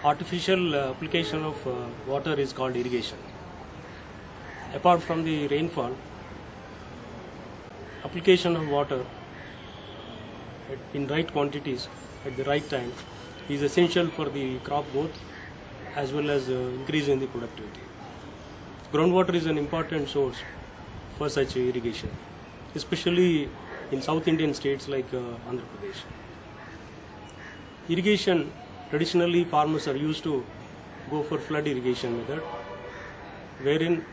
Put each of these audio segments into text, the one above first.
Artificial application of water is called irrigation. Apart from the rainfall, application of water in right quantities at the right time is essential for the crop growth as well as increase in the productivity. Groundwater is an important source for such irrigation, especially in South Indian states like Andhra Pradesh. Irrigation, traditionally farmers are used to go for flood irrigation method, wherein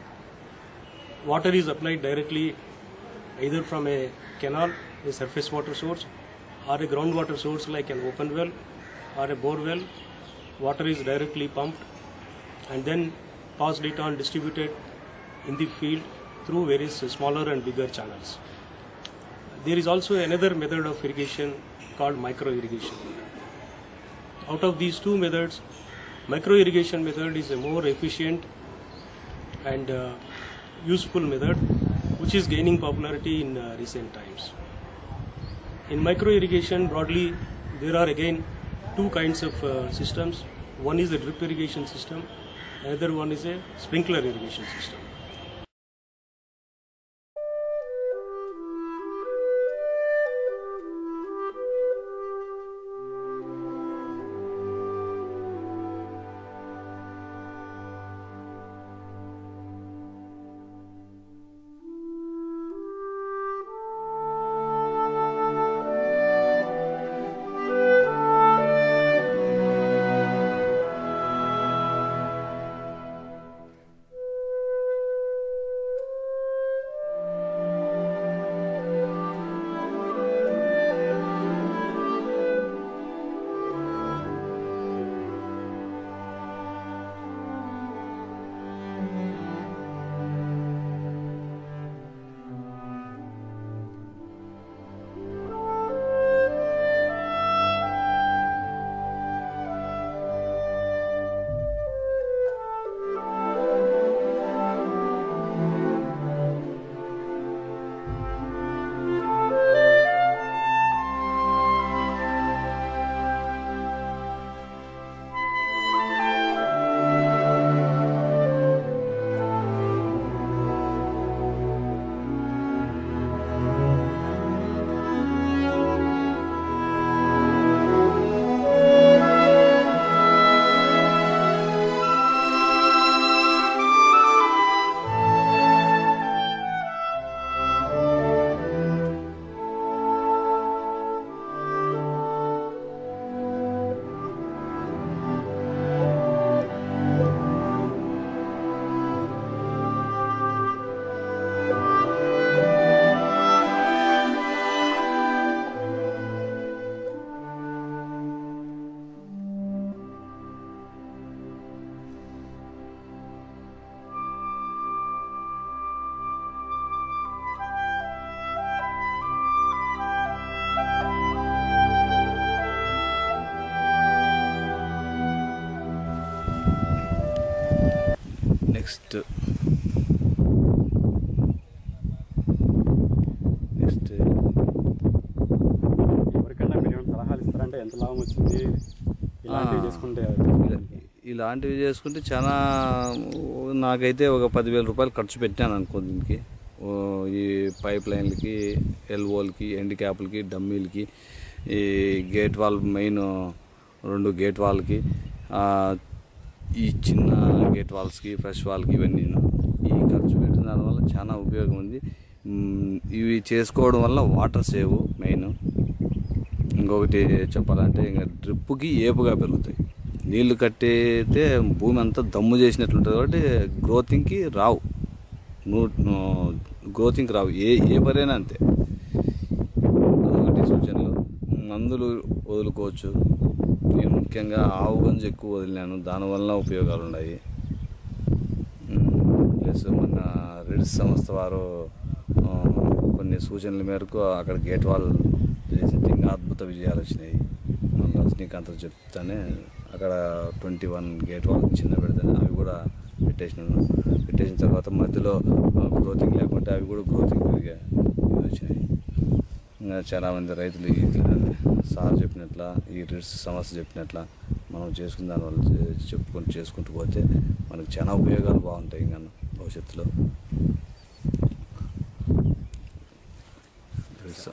water is applied directly either from a canal, a surface water source, or a groundwater source like an open well or a bore well. Water is directly pumped and then passed it on, distributed in the field through various smaller and bigger channels. There is also another method of irrigation called micro irrigation. Out of these two methods, micro irrigation method is a more efficient and useful method which is gaining popularity in recent times. In micro irrigation, broadly, there are again two kinds of systems. One is a drip irrigation system, another one is a sprinkler irrigation system. Next ఎవరికైనా మీరు సలహాలు ఇస్తారంటే ఎంత లాభం వచ్చింది ఇలాంటివి చేసుకుంటే చాలా, నాకైతే ఒక 10,000 రూపాయలు ఖర్చు పెట్టాను అనుకో దీనికి. ఈ పైప్ లైన్లకి, ఎల్ఓలకి, ఎండ్ క్యాపులకి, డమ్మీలకి, ఈ గేట్ వాల్, మెయిన్ 2 గేట్ వాల్కి, ఈ చిన్న గేట్ వాల్స్కి, ఫ్రెష్ వాల్కి, ఇవన్నీ ఈ ఖర్చు పెట్టిన దానివల్ల చాలా ఉపయోగం ఉంది. ఇవి చేసుకోవడం వల్ల వాటర్ సేవ్ మెయిన్. ఇంకొకటి చెప్పాలంటే ఇంకా డ్రిప్పుకి ఏపుగా పెరుగుతాయి. నీళ్లు కట్టితే భూమి అంతా దమ్ము చేసినట్లుంటుంది కాబట్టి గ్రోతింగ్కి రావు, గ్రోతింగ్కి రావు. ఏ పరైనా అంతే. అదొకటి సూచనలు. మందులు వదులుకోవచ్చు. నేను ముఖ్యంగా ఆవు గంజు ఎక్కువ వదిలినాను, దానివల్ల ఉపయోగాలు ఉన్నాయి. ప్లస్ మన రెడ్స్ సంస్థ వారు కొన్ని సూచనల మేరకు అక్కడ గేట్ వాల్ చేసి ఇంకా అద్భుత విజయాలు వచ్చినాయి. మన రజనీకాంత్ చెప్తానే అక్కడ 21 గేట్ వాళ్ళకి చిన్న పెడతాను, అవి కూడా పెట్టేసిన తర్వాత మధ్యలో గ్రోతింగ్ లేకుంటే అవి కూడా గ్రోతింగ్ పెరిగా వచ్చినాయి. ఇంకా చాలామంది రైతులు సార్ చెప్పినట్ల ఈ రిడ్స్ సమస్య చెప్పినట్ల మనం చేసుకున్న దానివల్ల చేసుకుంటూ పోతే మనకు చాలా ఉపయోగాలు బాగుంటాయి ఇంకా భవిష్యత్తులో. రిడ్స్